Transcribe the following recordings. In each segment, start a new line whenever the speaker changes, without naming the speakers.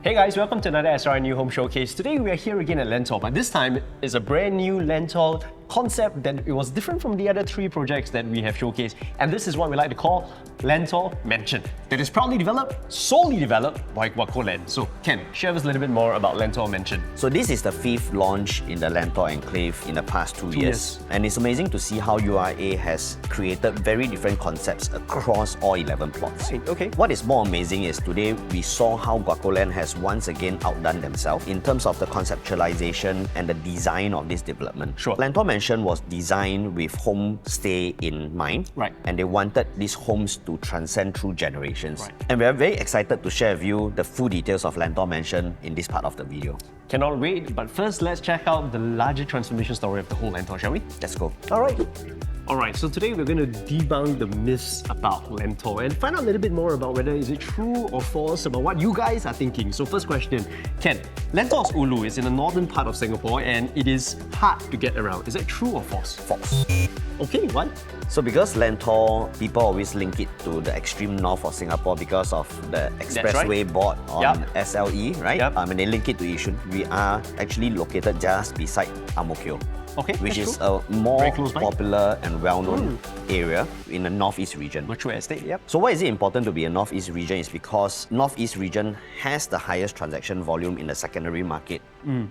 Hey guys, welcome to another SRI New Home Showcase. Today we are here again at Lentor, but this time it's a brand new Lentor concept that it was different from the other three projects that we have showcased, and this is what we like to call Lentor Mansion. That is proudly developed, solely developed by Guocoland. So Ken, share with us a little bit more about Lentor Mansion.
So this is the 5th launch in the Lentor Enclave in the past 2 years. And it's amazing to see how URA has created very different concepts across all 11 plots.
Right, okay.
What is more amazing is today we saw how Guocoland has once again outdone themselves in terms of the conceptualization and the design of this development.
Sure.
Lentor Mansion was designed with homestay in mind.
Right.
And they wanted these homes to transcend through generations.
Right.
And we are very excited to share with you the full details of Lentor Mansion in this part of the video.
Cannot wait, but first let's check out the larger transformation story of the whole Lentor, shall we?
Let's go.
Alright, so today we're going to debunk the myths about Lentor and find out a little bit more about whether is it true or false about what you guys are thinking. So first question, Ken, Lentor's Ulu is in the northern part of Singapore and it is hard to get around. Is that true or false?
False.
Okay, what?
So because Lentor, people always link it to the extreme north of Singapore because of the expressway board on SLE, right?
Yep.
And they link it to Yishun. We are actually located just beside 𝐊𝐿𝐴𝐷.
Okay,
which
that's
is
true.
a more
Very close by.
popular and well-known area in the northeast region.
Mature estate, yep.
So why is it important to be a northeast region is because northeast region has the highest transaction volume in the secondary market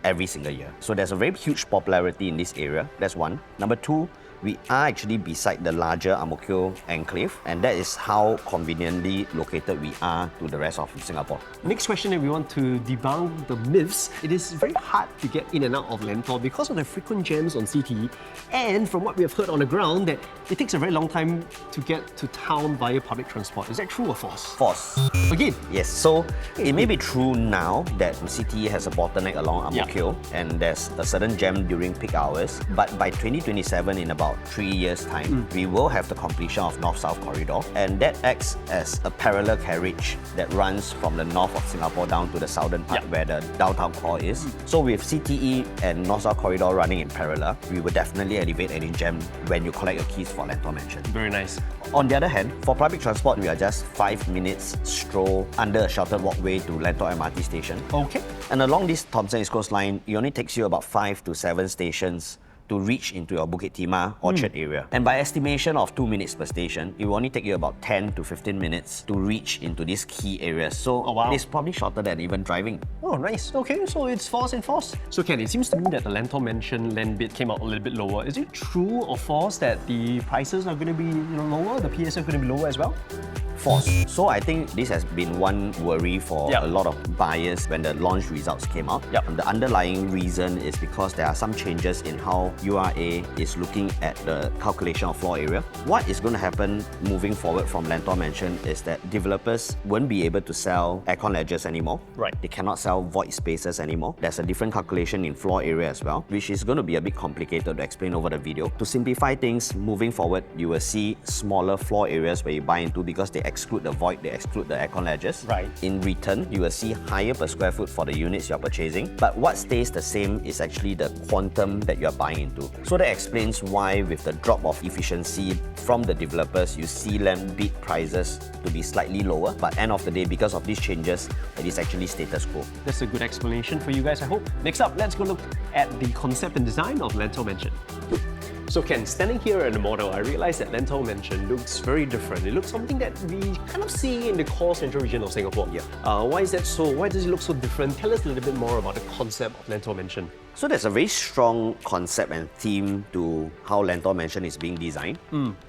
every single year. So there's a very huge popularity in this area. That's one. Number two, we are actually beside the larger 𝐊𝐴𝐷 enclave, and that is how conveniently located we are to the rest of Singapore.
Next question that we want to debunk the myths. It is very hard to get in and out of Lentor because of the frequent jams on CT, and from what we have heard on the ground that it takes a very long time to get to town via public transport. Is that true or false?
False.
Again?
Yes, so it may be true now that CT has a bottleneck along
Yeah.
𝐊𝐴𝐷 and there's a sudden jam during peak hours, but by 2027, in about 3 years' time, we will have the completion of North-South Corridor, and that acts as a parallel carriage that runs from the north of Singapore down to the southern part where the downtown core is. So with CTE and North-South Corridor running in parallel, we will definitely alleviate any jam when you collect your keys for Lentor Mansion.
Very nice.
On the other hand, for public transport, we are just 5 minutes stroll under a sheltered walkway to Lentor MRT station.
Okay.
And along this Thomson East Coast line, it only takes you about 5 to 7 stations to reach into your Bukit Timah Orchard area. And by estimation of 2 minutes per station, it will only take you about 10 to 15 minutes to reach into these key areas. So it's probably shorter than even driving.
Oh, nice. Okay, so it's false and false. So Ken, it seems to me that the Lentor Mansion land bid came out a little bit lower. Is it true or false that the prices are going to be lower, the PS are going to be lower as well?
False. So I think this has been one worry for a lot of buyers when the launch results came out. And the underlying reason is because there are some changes in how URA is looking at the calculation of floor area. What is going to happen moving forward from Lentor Mansion is that developers won't be able to sell aircon ledges anymore.
Right.
They cannot sell void spaces anymore. There's a different calculation in floor area as well, which is going to be a bit complicated to explain over the video. To simplify things, moving forward, you will see smaller floor areas where you buy into because they exclude the void, they exclude the aircon ledges.
Right.
In return, you will see higher per square foot for the units you're purchasing. But what stays the same is actually the quantum that you're buying into. So that explains why with the drop of efficiency from the developers, you see land bid prices to be slightly lower. But end of the day, because of these changes, it is actually status quo.
That's a good explanation for you guys, I hope. Next up, let's go look at the concept and design of Lentor Mansion. So Ken, standing here at the model, I realized that Lentor Mansion looks very different. It looks something that we kind of see in the core central region of Singapore. Why is that so? Why does it look so different? Tell us a little bit more about the concept of Lentor Mansion.
So there's a very strong concept and theme to how Lentor Mansion is being designed.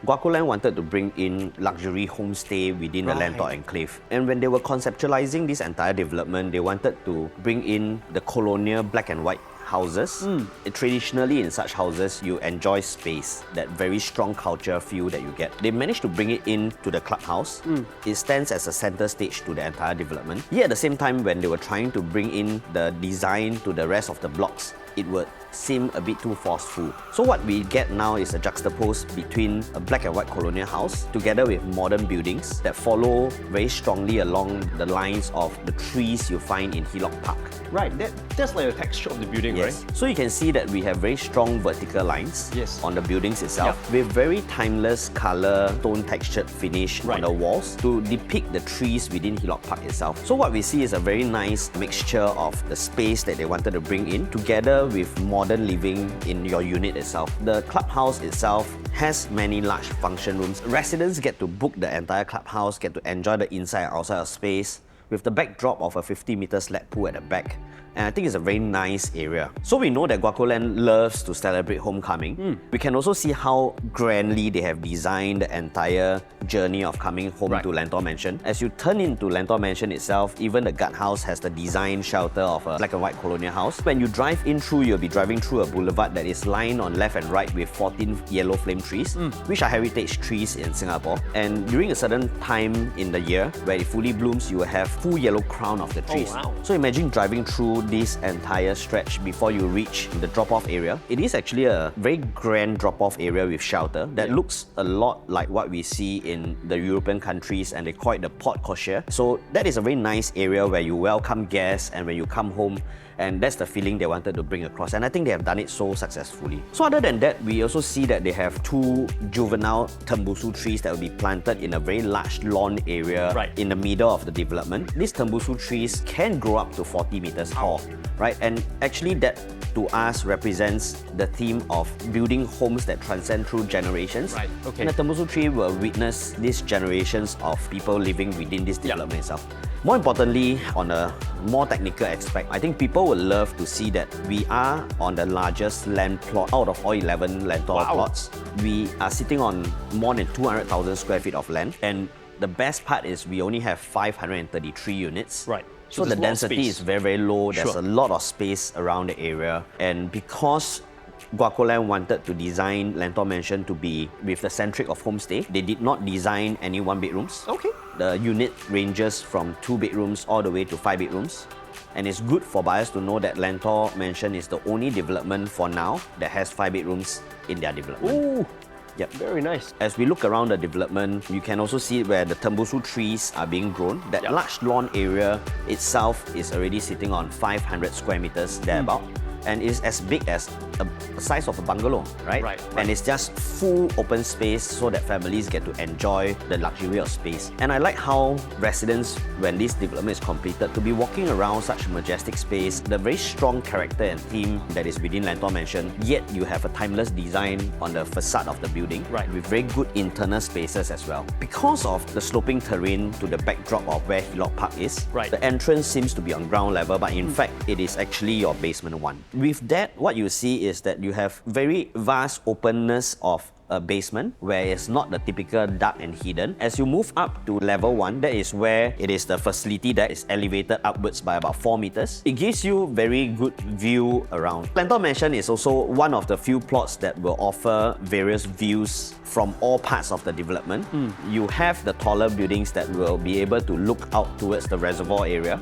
Guocoland wanted to bring in luxury homestay within the Lentor Enclave. And when they were conceptualizing this entire development, they wanted to bring in the colonial black and white houses. Traditionally in such houses, you enjoy space, that very strong culture feel that you get. They managed to bring it in to the clubhouse. It stands as a center stage to the entire development. Yet at the same time, when they were trying to bring in the design to the rest of the blocks, it would seem a bit too forceful. So what we get now is a juxtapose between a black and white colonial house together with modern buildings that follow very strongly along the lines of the trees you find in 𝐃𝐞𝐲 Park.
Right, that's like the texture of the building,
Yes.
right?
So you can see that we have very strong vertical lines
Yes.
on the buildings itself with very timeless color, tone textured finish on the walls to depict the trees within 𝐃𝐞𝐲 Park itself. So what we see is a very nice mixture of the space that they wanted to bring in together with modern living in your unit itself. The clubhouse itself has many large function rooms. Residents get to book the entire clubhouse, get to enjoy the inside and outside of space with the backdrop of a 50-meter slab pool at the back. And I think it's a very nice area. So we know that Guocoland loves to celebrate homecoming. We can also see how grandly they have designed the entire journey of coming home to Lentor Mansion. As you turn into Lentor Mansion itself, even the guardhouse has the design shelter of a black and white colonial house. When you drive in through, you'll be driving through a boulevard that is lined on left and right with 14 yellow flame trees, which are heritage trees in Singapore. And during a certain time in the year where it fully blooms, you will have full yellow crown of the trees.
Oh, wow.
So imagine driving through this entire stretch before you reach the drop-off area. It is actually a very grand drop-off area with shelter that looks a lot like what we see in the European countries, and they call it the porte cochere. So that is a very nice area where you welcome guests, and when you come home, and that's the feeling they wanted to bring across, and I think they have done it so successfully. So other than that, we also see that they have 2 juvenile tembusu trees that will be planted in a very large lawn area in the middle of the development. These tembusu trees can grow up to 40 meters tall, right? And actually that to us represents the theme of building homes that transcend through generations.
Right, okay.
And the tembusu tree will witness these generations of people living within this development itself. More importantly, on a more technical aspect, I think people would love to see that we are on the largest land plot out of all 11 Lentor plots. We are sitting on more than 200,000 square feet of land, and the best part is we only have 533 units.
Right.
So the density is very, very low. There's a lot of space around the area, and because Guocoland wanted to design Lentor Mansion to be with the centric of homestay, they did not design any 1 bedrooms.
Okay.
The unit ranges from 2 bedrooms all the way to 5 bedrooms. And it's good for buyers to know that Lentor Mansion is the only development for now that has 5 bedrooms in their development.
Ooh,
yep.
Very nice.
As we look around the development, you can also see where the tembusu trees are being grown. That large lawn area itself is already sitting on 500 square meters thereabout. And it's as big as the size of a bungalow, right? And it's just full open space so that families get to enjoy the luxury of space. And I like how residents, when this development is completed, to be walking around such majestic space, the very strong character and theme that is within Lentor Mansion, yet you have a timeless design on the facade of the building, with very good internal spaces as well. Because of the sloping terrain to the backdrop of where 𝐃𝐞𝐲 Park is, the entrance seems to be on ground level, but in fact, it is actually your basement 1. With that, what you see is that you have very vast openness of a basement where it's not the typical dark and hidden. As you move up to level 1, that is where it is the facility that is elevated upwards by about 4 meters. It gives you very good view around. Lentor Mansion is also one of the few plots that will offer various views from all parts of the development. You have the taller buildings that will be able to look out towards the reservoir area,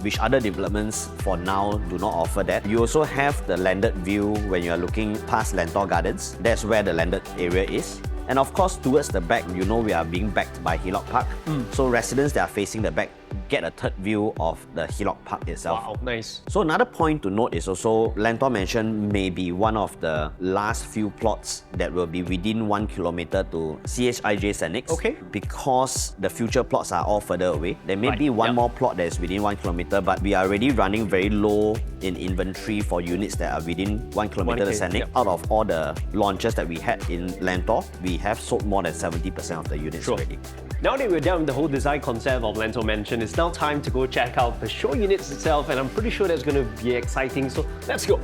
which other developments for now do not offer that. You also have the landed view when you are looking past Lentor Gardens. That's where the landed area is. And of course, towards the back, you know we are being backed by 𝐃𝐞𝐲 Park. So residents that are facing the back get a third view of the 𝐃𝐞𝐲 Park itself.
Wow, nice.
So another point to note is also Lentor Mansion may be one of the last few plots that will be within 1 kilometer to 𝐃𝐞𝐲 because the future plots are all further away. There may be one more plot that is within 1 kilometer, but we are already running very low in inventory for units that are within 1 kilometer to 𝐶𝐿. Out of all the launches that we had in Lentor, we have sold more than 70% of the units already.
Now that we're done with the whole design concept of Lentor Mansion, it's now time to go check out the show units itself, and I'm pretty sure that's going to be exciting, so let's go.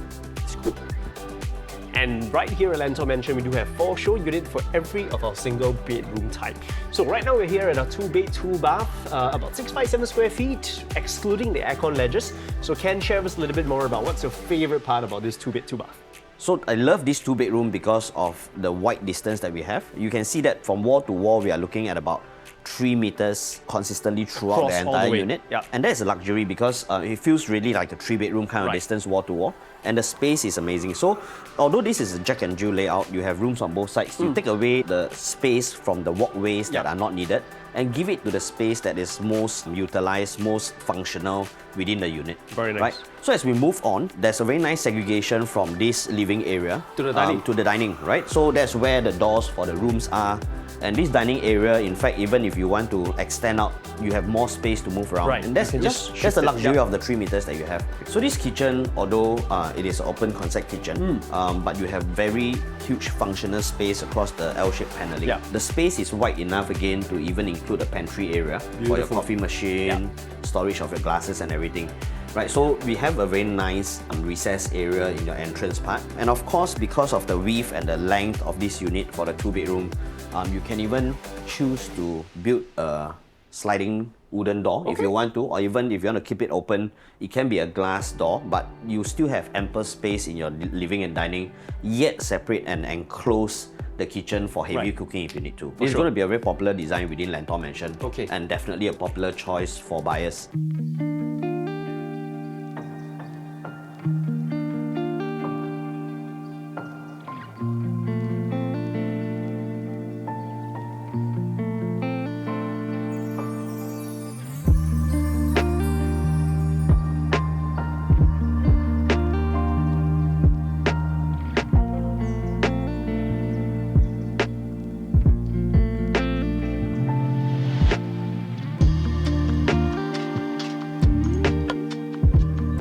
And right here at Lentor Mansion, we do have 4 show units for every of our single bedroom type. So right now we're here at our 2-bed, 2-bath, about 657 square feet, excluding the aircon ledges. So Ken, share with us a little bit more about what's your favorite part about this 2-bed, 2-bath.
So I love this 2-bedroom because of the wide distance that we have. You can see that from wall to wall, we are looking at about 3 meters consistently throughout
Across
the
all the
entire
way.
unit.
Yeah.
And that's a luxury because it feels really like a 3-bedroom kind of
Right.
distance wall to wall. And the space is amazing. So although this is a Jack and Jill layout, you have rooms on both sides. You take away the space from the walkways that are not needed and give it to the space that is most utilized, most functional within the unit.
Very nice.
Right? So as we move on, there's a very nice segregation from this living area
To the dining.
to the dining, right? So that's where the doors for the rooms are. And this dining area, in fact, even if you want to extend out, you have more space to move around.
Right.
And that's
You can
just
just
that's
shift
the
it,
luxury
yeah.
of the 3 meters that you have. So this kitchen, although it is an open concept kitchen, but you have very huge functional space across the L-shaped paneling.
Yeah.
The space is wide enough again to even include a pantry area for your
Beautiful.
coffee machine, storage of your glasses and everything. Right, so we have a very nice recess area in your entrance part. And of course, because of the width and the length of this unit for the 2-bedroom, you can even choose to build a sliding wooden door if you want to, or even if you want to keep it open, it can be a glass door, but you still have ample space in your living and dining, yet separate and enclose the kitchen for heavy cooking if you need to. It's
sure.
going to be a very popular design within Lentor Mansion,
Okay.
and definitely a popular choice for buyers.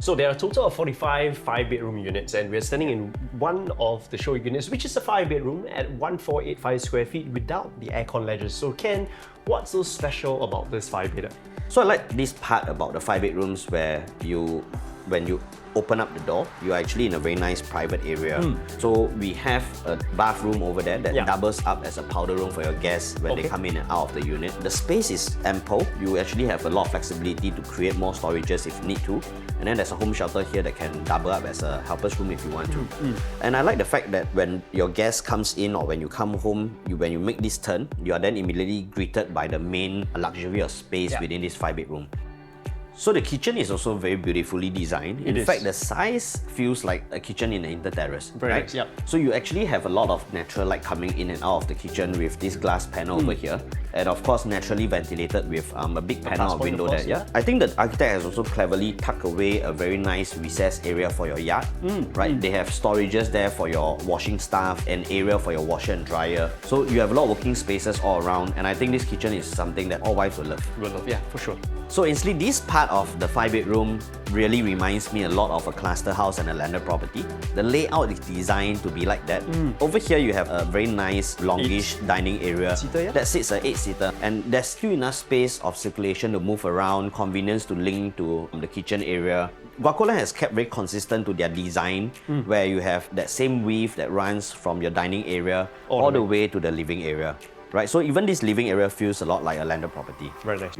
So there are a total of 45 5-bedroom units, and we're standing in one of the show units, which is a 5-bedroom at 1485 square feet without the aircon ledges. So Ken, what's so special about this 5-bedder?
So I like this part about the 5-bedrooms where when you open up the door, you're actually in a very nice private area. So we have a bathroom over there that doubles up as a powder room for your guests when they come in and out of the unit. The space is ample. You actually have a lot of flexibility to create more storages if you need to. And then there's a home shelter here that can double up as a helper's room if you want to. And I like the fact that when your guest comes in or when you come home, when you make this turn, you are then immediately greeted by the main luxury of space within this 5-bedroom. So the kitchen is also very beautifully designed. In fact, the size feels like a kitchen in an inter-terrace.
Very
right?
nice, yep.
So you actually have a lot of natural light coming in and out of the kitchen with this glass panel over here. And of course, naturally ventilated with a big panel of window there. Yeah. I think the architect has also cleverly tucked away a very nice recess area for your yard. Right? They have storages there for your washing stuff, an area for your washer and dryer. So you have a lot of working spaces all around. And I think this kitchen is something that all wives will love.
Yeah, for sure.
So instantly, this part of the 5-bedroom really reminds me a lot of a cluster house and a landed property. The layout is designed to be like that. Over here, you have a very nice longish dining area that sits an 8-seater, and there's still enough space of circulation to move around, convenience to link to the kitchen area. Guocoland has kept very consistent to their design, where you have that same width that runs from your dining area all the way to the living area. Right, so even this living area feels a lot like a landed property.
Very nice.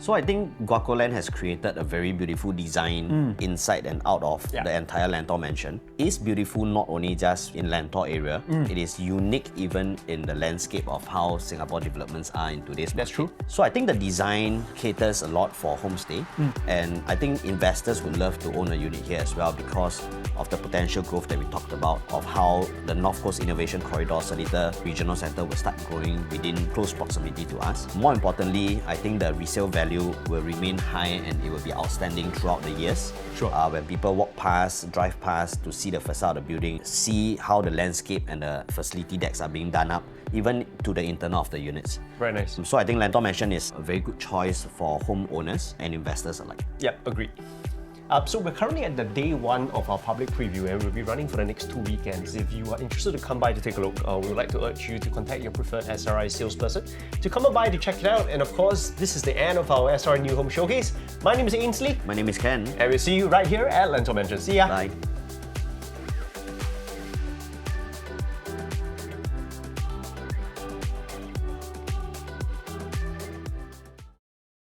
So I think Guocoland has created a very beautiful design inside and out of the entire Lentor Mansion. It's beautiful not only just in Lentor area, it is unique even in the landscape of how Singapore developments are in today's market.
That's true.
So I think the design caters a lot for homestay, and I think investors would love to own a unit here as well because of the potential growth that we talked about, of how the North Coast Innovation Corridor Seletar Regional Centre will start growing within close proximity to us. More importantly, I think the resale value will remain high and it will be outstanding throughout the years.
Sure.
When people walk past, drive past to see the facade of the building, see how the landscape and the facility decks are being done up, even to the internal of the units.
Very nice.
So I think Lentor Mansion is a very good choice for homeowners and investors alike.
Yep, agreed. So we're currently at the day 1 of our public preview, and we'll be running for the next 2 weekends. If you are interested to come by to take a look, we would like to urge you to contact your preferred SRI salesperson to come by to check it out. And of course, this is the end of our SRI New Home Showcase. My name is Ainsley.
My name is Ken.
And we'll see you right here at Lentor Mansion. See ya!
Bye.